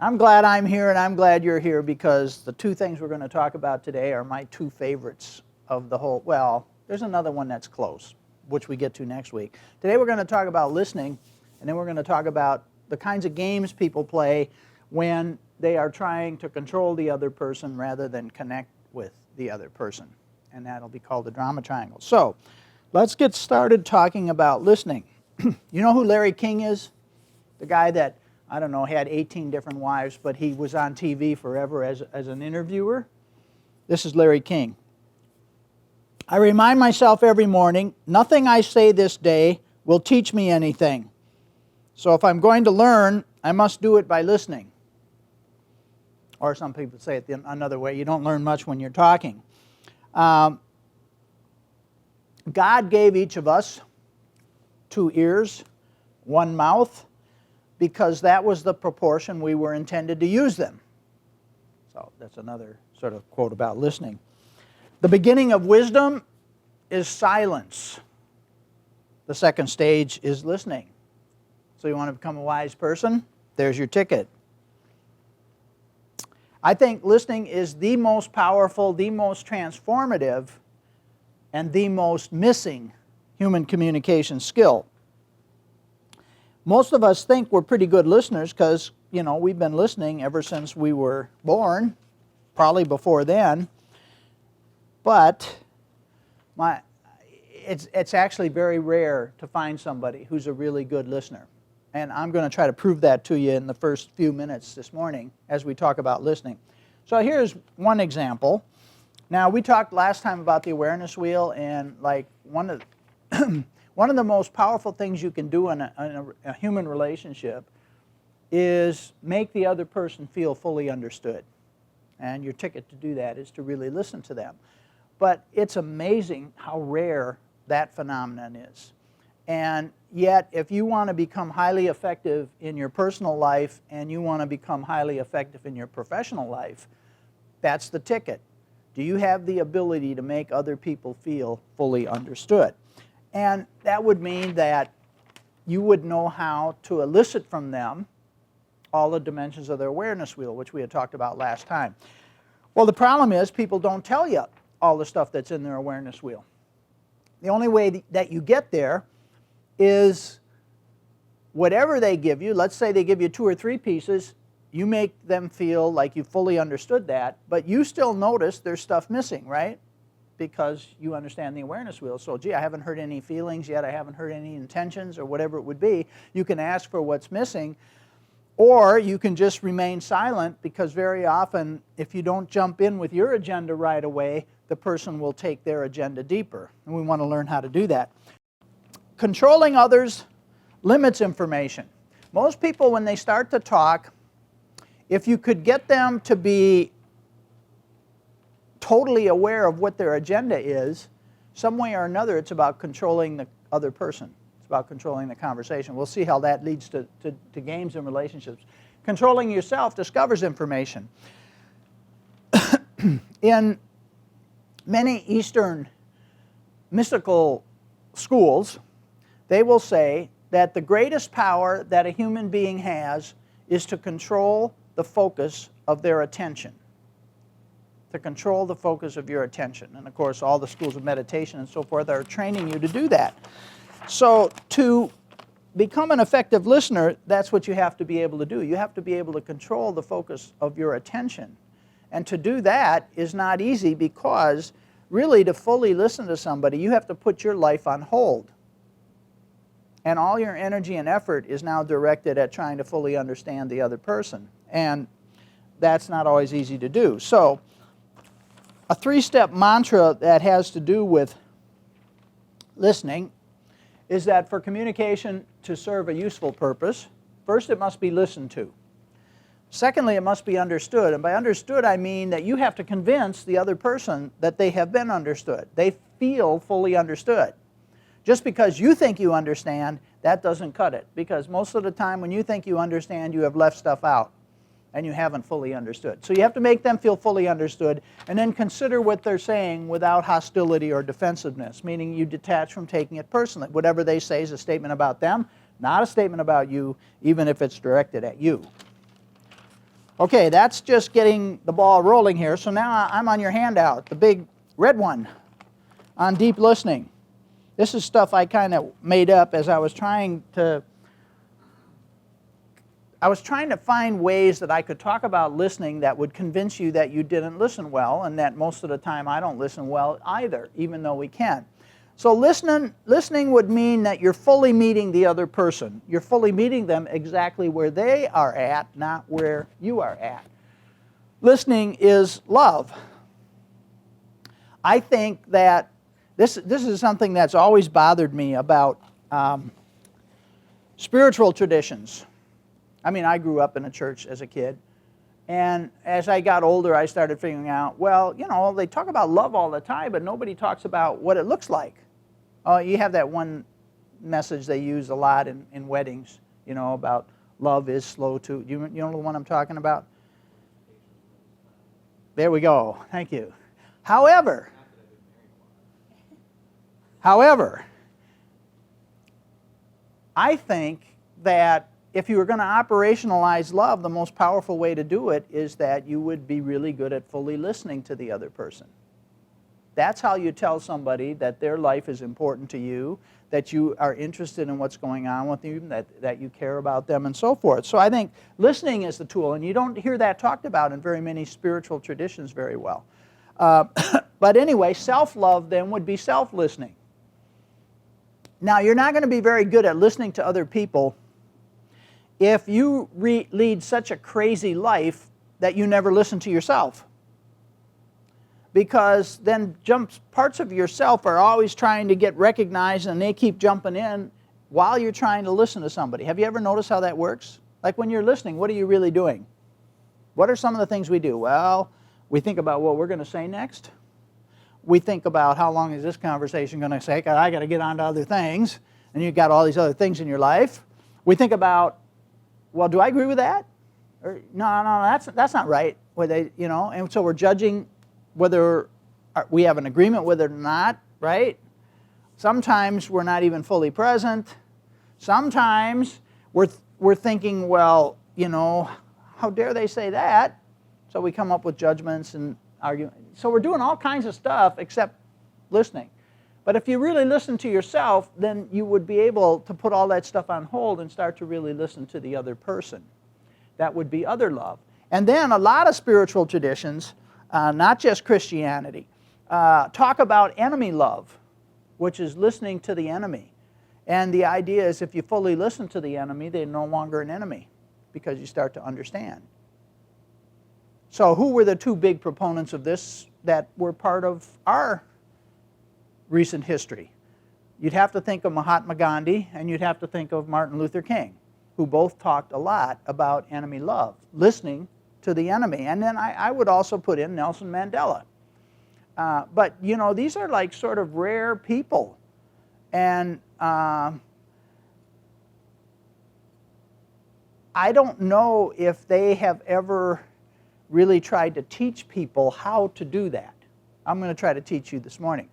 I'm glad I'm here and I'm glad you're here because the two things we're going to talk about today are my two favorites of the whole. Well, there's another one that's close, which we get to next week. Today we're going to talk about listening, and then we're going to talk about the kinds of games people play when they are trying to control the other person rather than connect with the other person. And that'll be called the drama triangle. So let's get started talking about listening. You know who Larry King is? The guy that, I don't know, had 18 different wives, but he was on TV forever as an interviewer. This is Larry King. I remind myself every morning, nothing I say this day will teach me anything. So if I'm going to learn, I must do it by listening. Or some people say it another way, you don't learn much when you're talking. God gave each of us 2 ears, 1 mouth, because that was the proportion we were intended to use them. So that's another sort of quote about listening. The beginning of wisdom is silence. The second stage is listening. So you want to become a wise person? There's your ticket. I think listening is the most powerful, the most transformative, and the most missing human communication skill. Most of us think we're pretty good listeners because, you know, we've been listening ever since we were born, probably before then. But it's actually very rare to find somebody who's a really good listener. And I'm going to try to prove that to you in the first few minutes this morning as we talk about listening. So here's one example. Now, we talked last time about the awareness wheel, and like one of the most powerful things you can do in a human relationship is make the other person feel fully understood. And your ticket to do that is to really listen to them. But it's amazing how rare that phenomenon is. And yet, if you want to become highly effective in your personal life and you want to become highly effective in your professional life, that's the ticket. Do you have the ability to make other people feel fully understood? And that would mean that you would know how to elicit from them all the dimensions of their awareness wheel, which we had talked about last time. Well, the problem is people don't tell you all the stuff that's in their awareness wheel. The only way that you get there is whatever they give you, let's say they give you 2 or 3 pieces, you make them feel like you fully understood that, but you still notice there's stuff missing, right? Because you understand the awareness wheel. So, gee, I haven't heard any feelings yet, I haven't heard any intentions, or whatever it would be. You can ask for what's missing, or you can just remain silent, because very often, if you don't jump in with your agenda right away, the person will take their agenda deeper. And we want to learn how to do that. Controlling others limits information. Most people, when they start to talk, if you could get them to be totally aware of what their agenda is, some way or another it's about controlling the other person. It's about controlling the conversation. We'll see how that leads to games and relationships. Controlling yourself discovers information. In many Eastern mystical schools, they will say that the greatest power that a human being has is to control the focus of their attention. To control the focus of your attention. And of course, all the schools of meditation and so forth are training you to do that. So to become an effective listener, that's what you have to be able to do. You have to be able to control the focus of your attention. And to do that is not easy, because really to fully listen to somebody, you have to put your life on hold. And all your energy and effort is now directed at trying to fully understand the other person. And that's not always easy to do. So a 3-step mantra that has to do with listening is that for communication to serve a useful purpose, first it must be listened to. Secondly, it must be understood. And by understood, I mean that you have to convince the other person that they have been understood. They feel fully understood. Just because you think you understand, that doesn't cut it. Because most of the time when you think you understand, you have left stuff out and you haven't fully understood. So you have to make them feel fully understood, and then consider what they're saying without hostility or defensiveness, meaning you detach from taking it personally. Whatever they say is a statement about them, not a statement about you, even if it's directed at you. Okay, that's just getting the ball rolling here. So now I'm on your handout, the big red one on deep listening. This is stuff I kind of made up as I was trying to find ways that I could talk about listening that would convince you that you didn't listen well, and that most of the time I don't listen well either, even though we can. So listening would mean that you're fully meeting the other person. You're fully meeting them exactly where they are at, not where you are at. Listening is love. I think that this is something that's always bothered me about spiritual traditions. I mean, I grew up in a church as a kid, and as I got older, I started figuring out, well, you know, they talk about love all the time, but nobody talks about what it looks like. You have that one message they use a lot in weddings, you know, about love is slow to, you know the one I'm talking about? There we go. Thank you. However, I think that if you were going to operationalize love, the most powerful way to do it is that you would be really good at fully listening to the other person. That's how you tell somebody that their life is important to you, that you are interested in what's going on with them, that you care about them, and so forth. So I think listening is the tool, and you don't hear that talked about in very many spiritual traditions very well. But anyway, self-love then would be self-listening. Now, you're not going to be very good at listening to other people if you lead such a crazy life that you never listen to yourself. Because then parts of yourself are always trying to get recognized, and they keep jumping in while you're trying to listen to somebody. Have you ever noticed how that works? Like when you're listening, what are you really doing? What are some of the things we do? Well, we think about what we're going to say next. We think about how long is this conversation going to take. I got to get on to other things, and you've got all these other things in your life. We think about, well, do I agree with that? Or no, that's not right. And so we're judging whether we have an agreement with it or not, right? Sometimes we're not even fully present. Sometimes we're thinking, well, you know, how dare they say that? So we come up with judgments and arguments. So we're doing all kinds of stuff except listening. But if you really listen to yourself, then you would be able to put all that stuff on hold and start to really listen to the other person. That would be other love. And then a lot of spiritual traditions, not just Christianity, talk about enemy love, which is listening to the enemy. And the idea is if you fully listen to the enemy, they're no longer an enemy because you start to understand. So who were the two big proponents of this that were part of our recent history? You'd have to think of Mahatma Gandhi, and you'd have to think of Martin Luther King, who both talked a lot about enemy love, listening to the enemy. And then I would also put in Nelson Mandela. But, you know, these are like sort of rare people. And I don't know if they have ever really tried to teach people how to do that. I'm going to try to teach you this morning.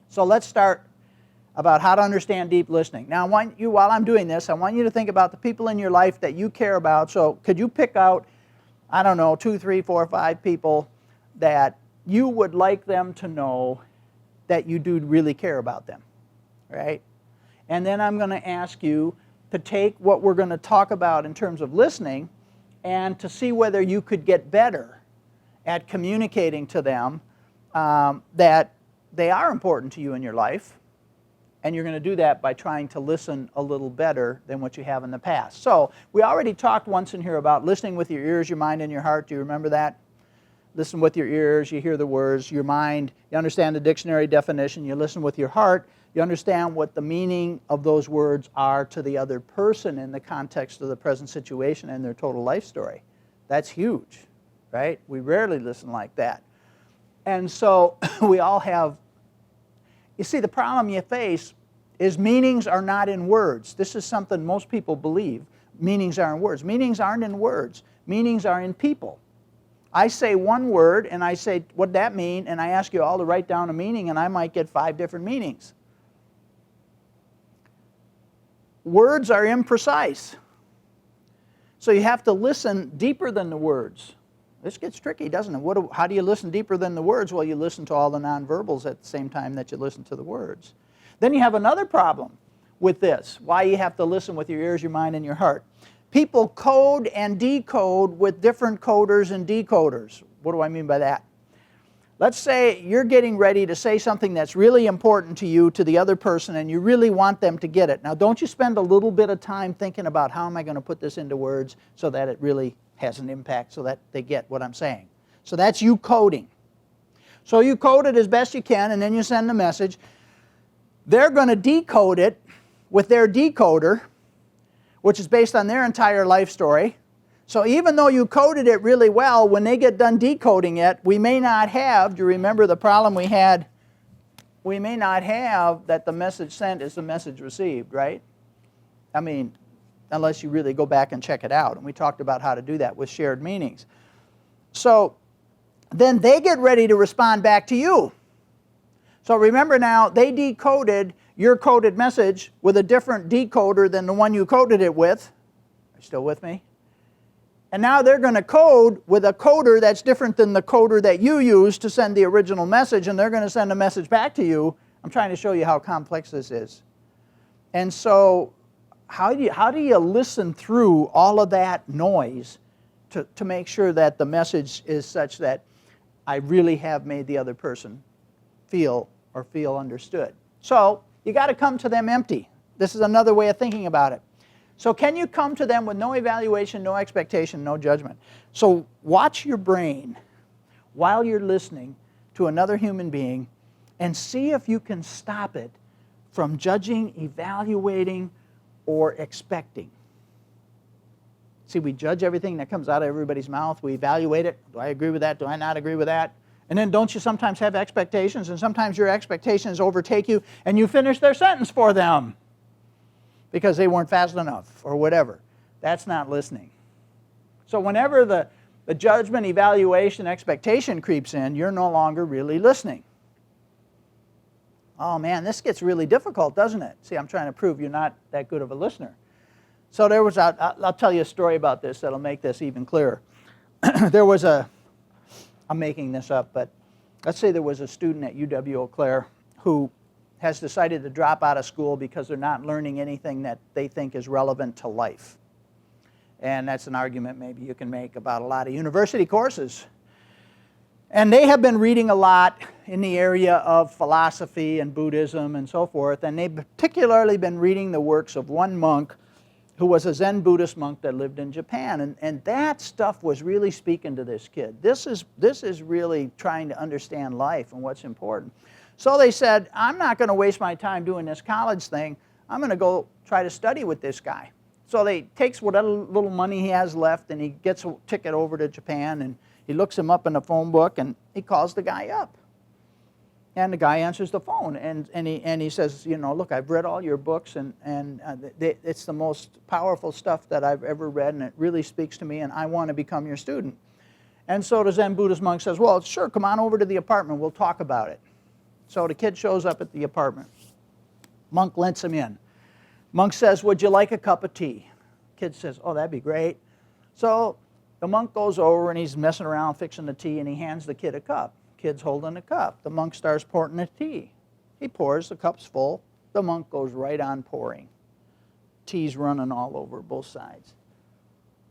So let's start about how to understand deep listening. Now, while I'm doing this, I want you to think about the people in your life that you care about. So could you pick out, I don't know, 2, 3, 4, 5 people that you would like them to know that you do really care about them, right? And then I'm going to ask you to take what we're going to talk about in terms of listening and to see whether you could get better at communicating to them that they are important to you in your life. And you're going to do that by trying to listen a little better than what you have in the past. So we already talked once in here about listening with your ears, your mind, and your heart. Do you remember that? Listen with your ears, you hear the words. Your mind, you understand the dictionary definition. You listen with your heart. You understand what the meaning of those words are to the other person in the context of the present situation and their total life story. That's huge, right? We rarely listen like that. And so we all have, you see, the problem you face is meanings are not in words. This is something most people believe. Meanings are in words. Meanings aren't in words. Meanings are in people. I say one word and I say, what'd that mean? And I ask you all to write down a meaning and I might get 5 different meanings. Words are imprecise. So you have to listen deeper than the words. This gets tricky, doesn't it? How do you listen deeper than the words? Well, you listen to all the nonverbals at the same time that you listen to the words. Then you have another problem with this, why you have to listen with your ears, your mind, and your heart. People code and decode with different coders and decoders. What do I mean by that? Let's say you're getting ready to say something that's really important to you, to the other person, and you really want them to get it. Now, don't you spend a little bit of time thinking about how am I going to put this into words so that it really has an impact, so that they get what I'm saying. So that's you coding. So you code it as best you can, and then you send the message. They're going to decode it with their decoder, which is based on their entire life story. So even though you coded it really well, when they get done decoding it, we may not have, do you remember the problem we had? We may not have that the message sent is the message received, right? I mean, unless you really go back and check it out. And we talked about how to do that with shared meanings. So then they get ready to respond back to you. So remember now, they decoded your coded message with a different decoder than the one you coded it with. Are you still with me? And now they're going to code with a coder that's different than the coder that you used to send the original message, and they're going to send a message back to you. I'm trying to show you how complex this is. And so how do you listen through all of that noise to make sure that the message is such that I really have made the other person feel understood? So you got to come to them empty. This is another way of thinking about it. So can you come to them with no evaluation, no expectation, no judgment? So watch your brain while you're listening to another human being and see if you can stop it from judging, evaluating, or expecting. See, we judge everything that comes out of everybody's mouth. We evaluate it. Do I agree with that? Do I not agree with that? And then don't you sometimes have expectations, and sometimes your expectations overtake you, and you finish their sentence for them because they weren't fast enough or whatever. That's not listening. So whenever the judgment, evaluation, expectation creeps in, you're no longer really listening. Oh man, this gets really difficult, doesn't it? See, I'm trying to prove you're not that good of a listener. So there was, I'll tell you a story about this that'll make this even clearer. I'm making this up, but let's say there was a student at UW-Eau Claire who has decided to drop out of school because they're not learning anything that they think is relevant to life. And that's an argument maybe you can make about a lot of university courses. And they have been reading a lot in the area of philosophy and Buddhism and so forth, and they've particularly been reading the works of one monk who was a Zen Buddhist monk that lived in Japan. And that stuff was really speaking to this kid. This is really trying to understand life and what's important. So they said, I'm not going to waste my time doing this college thing. I'm going to go try to study with this guy. So they takes whatever little money he has left, and he gets a ticket over to Japan, and he looks him up in the phone book, and he calls the guy up. And the guy answers the phone, and he says, you know, look, I've read all your books, and it's the most powerful stuff that I've ever read, and it really speaks to me, and I want to become your student. And so the Zen Buddhist monk says, well, sure, come on over to the apartment. We'll talk about it. So the kid shows up at the apartment. Monk lets him in. Monk says, would you like a cup of tea? Kid says, oh, that'd be great. So the monk goes over, and he's messing around fixing the tea, and he hands the kid a cup. Kid's holding a cup. The monk starts pouring the tea. He pours, the cup's full. The monk goes right on pouring. Tea's running all over both sides.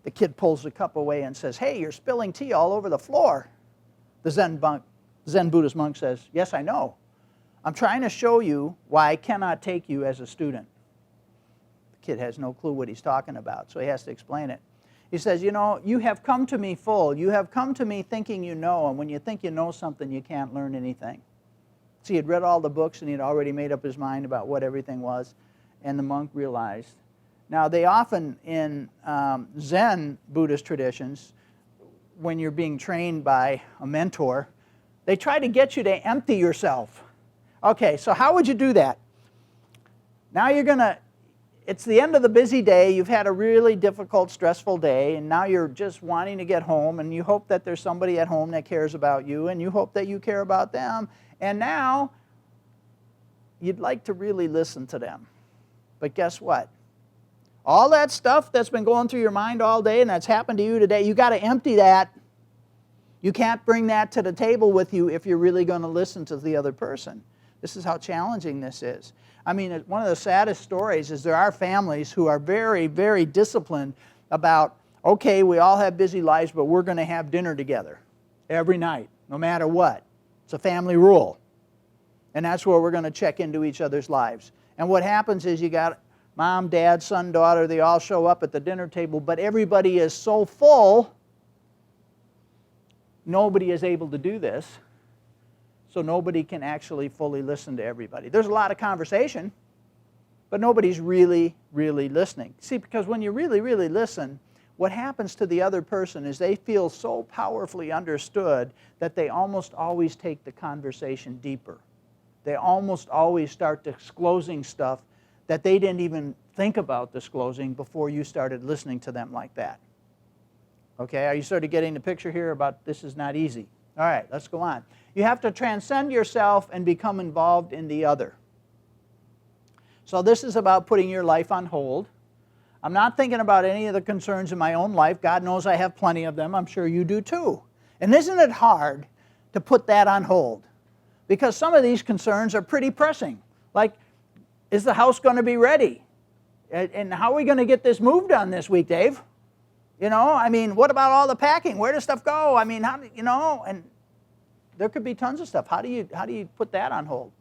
The kid pulls the cup away and says, hey, you're spilling tea all over the floor. The Zen Buddhist monk says, yes, I know. I'm trying to show you why I cannot take you as a student. The kid has no clue what he's talking about, so he has to explain it. He says, you know, you have come to me full. You have come to me thinking you know, and when you think you know something, you can't learn anything. See, he'd read all the books, and he'd already made up his mind about what everything was, and the monk realized. Now, they often, in Zen Buddhist traditions, when you're being trained by a mentor, they try to get you to empty yourself. Okay, so how would you do that? Now it's the end of the busy day, you've had a really difficult, stressful day, and now you're just wanting to get home, and you hope that there's somebody at home that cares about you, and you hope that you care about them, and now you'd like to really listen to them. But guess what? All that stuff that's been going through your mind all day and that's happened to you today, you got to empty that. You can't bring that to the table with you if you're really going to listen to the other person. This is how challenging this is. I mean, one of the saddest stories is there are families who are very, very disciplined about, okay, we all have busy lives, but we're going to have dinner together every night, no matter what. It's a family rule. And that's where we're going to check into each other's lives. And what happens is you got mom, dad, son, daughter, they all show up at the dinner table, but everybody is so full, nobody is able to do this. So nobody can actually fully listen to everybody. There's a lot of conversation, but nobody's really, really listening. See, because when you really, really listen, what happens to the other person is they feel so powerfully understood that they almost always take the conversation deeper. They almost always start disclosing stuff that they didn't even think about disclosing before you started listening to them like that. Okay, are you sort of getting the picture here about this is not easy? All right, let's go on. You have to transcend yourself and become involved in the other. So this is about putting your life on hold. I'm not thinking about any of the concerns in my own life. God knows I have plenty of them. I'm sure you do too. And isn't it hard to put that on hold? Because some of these concerns are pretty pressing. Like, is the house going to be ready? And how are we going to get this move done this week, Dave? You know, I mean, what about all the packing? Where does stuff go? I mean, how, you know, and there could be tons of stuff. How do you put that on hold?